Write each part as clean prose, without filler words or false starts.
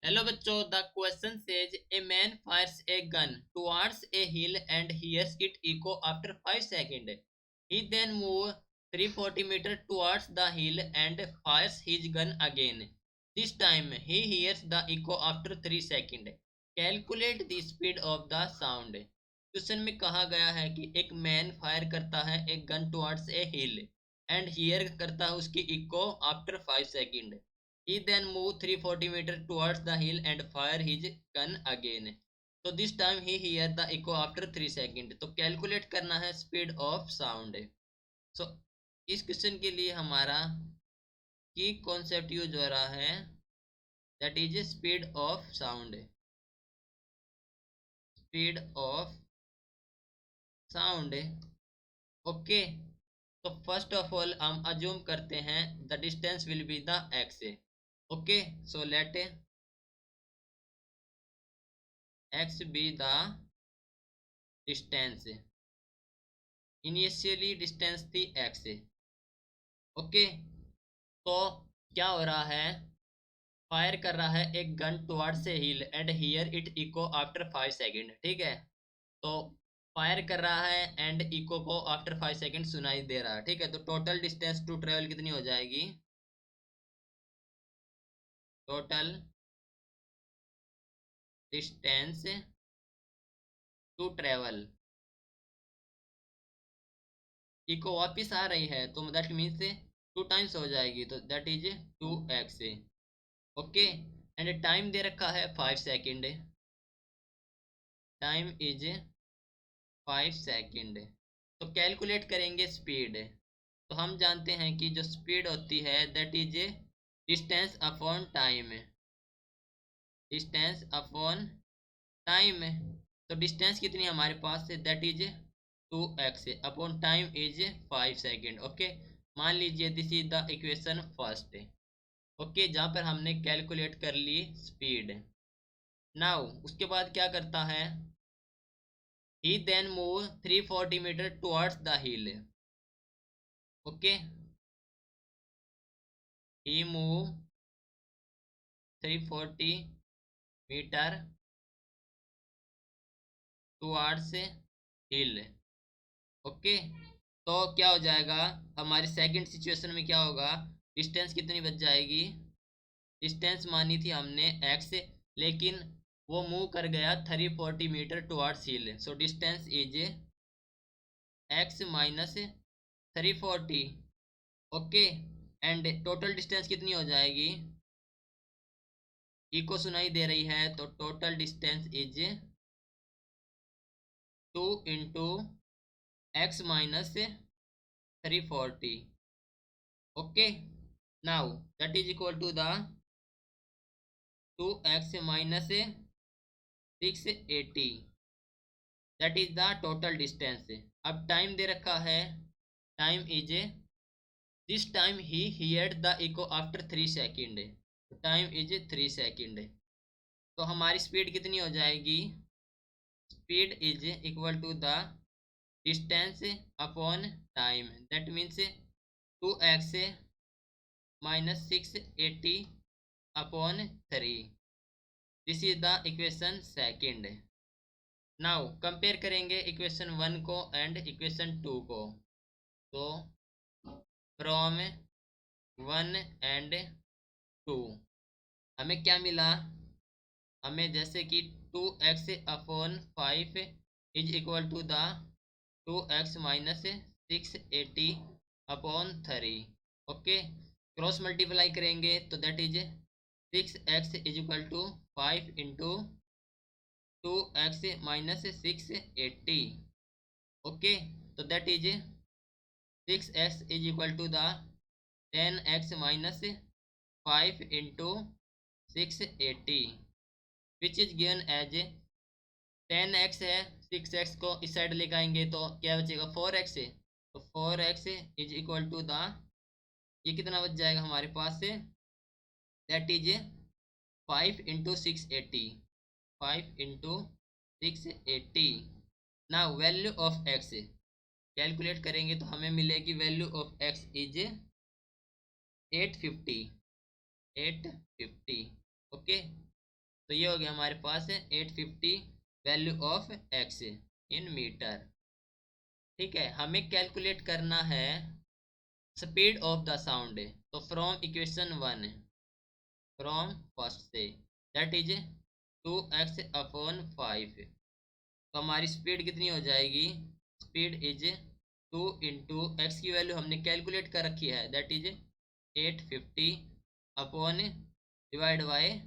Hello बच्चों, the question says a man fires a gun towards a hill and hears it echo after 5 seconds. He then moves 340 meters towards the hill and fires his gun again. This time he hears the echo after 3 seconds. Calculate the speed of the sound. Question में कहा गया है कि एक man fire करता है एक gun towards a hill and hear करता है उसकी echo after 5 second. He then moved 340 meters towards the hill and fired his gun again. So this time he heard the echo after 3 seconds. तो calculate करना है speed of sound. सो इस question के लिए हमारा की कॉन्सेप्ट यूज हो रहा है, that is speed of sound. Speed of sound. Okay. तो फर्स्ट ऑफ ऑल हम अज्यूम करते हैं the distance will be the x. Okay. So let x be the distance. Initially distance थी x. ओके. तो क्या हो रहा है, फायर कर रहा है एक gun towards a hill and hear it echo after 5 second. ठीक है. तो फायर कर रहा है एंड इको को आफ्टर 5 सेकंड सुनाई दे रहा है. ठीक है. तो टोटल डिस्टेंस टू ट्रेवल कितनी हो जाएगी? Total distance to travel, echo वापिस आ रही है तो दैट मीन्स 2 टाइम्स हो जाएगी, तो that is 2x. Okay. And time दे रखा है 5 सेकंड. Time is 5 second. तो कैलकुलेट करेंगे स्पीड. तो हम जानते हैं कि जो स्पीड होती है that is distance upon time. Distance upon time. तो डिस्टेंस कितनी है हमारे पास से, that is 2x upon time is 5 second. Okay. मान लीजिए this is the equation first. Okay. जहाँ पर हमने कैलकुलेट कर ली स्पीड. नाउ उसके बाद क्या करता है, he then move 340 meter towards the hill. Okay. He move 340 meter towards hill. Okay. तो क्या हो जाएगा, हमारे सेकंड सिचुएशन में क्या होगा, डिस्टेंस कितनी बच जाएगी, डिस्टेंस मानी थी हमने x, लेकिन वो मूव कर गया 340 meter towards hill. So distance is x minus 340. Okay. And total distance कितनी हो जाएगी, इको सुनाई दे रही है तो total distance is 2 into x minus 340. Okay. Now that is equal to the 2x minus 680. That is the total distance. अब time दे रखा है, time is this time he heard the echo after 3 second. Time is 3 second. तो हमारी speed कितनी हो जाएगी, speed is equal to the distance upon time. That means 2x minus 680 upon 3. This is the equation second. Now compare करेंगे equation 1 को and equation 2 को. तो from 1 and 2 हमें क्या मिला, हमें जैसे कि 2x upon 5 is equal to the 2x minus 680 upon 3. Okay. Cross multiply करेंगे तो that is 6x is equal to 5 into 2x minus 680. Okay. तो that is 6x is equal to the 10x minus 5 into 680 which is given as 10x है. 6x को इस side लेकर आएंगे तो क्या बचेगा 4x. तो 4x is equal to the, ये कितना बच जाएगा हमारे पास से, दैट इज 5 इंटू 680. 5 इंटू 680. ना वैल्यू ऑफ x कैलकुलेट करेंगे तो हमें मिलेगी value of x is 850. 850. Okay. तो ये हो गया हमारे पास 850 value of x in meter. ठीक है, हमें कैलकुलेट करना है स्पीड ऑफ द साउंड। तो फ्रॉम इक्वेशन 1, फ्रॉम फर्स्ट से, दैट इज 2x/5। तो हमारी स्पीड कितनी हो जाएगी, स्पीड इज 2 इंटू एक्स की वैल्यू हमने कैलकुलेट कर रखी है, that is 850 upon divide by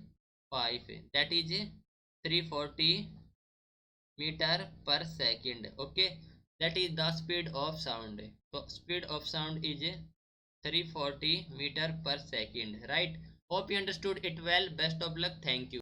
5, that is 340 metre per second. Okay, that is the speed of sound. तो speed of sound is 340 metre per second, right. Hope you understood it well, best of luck, thank you.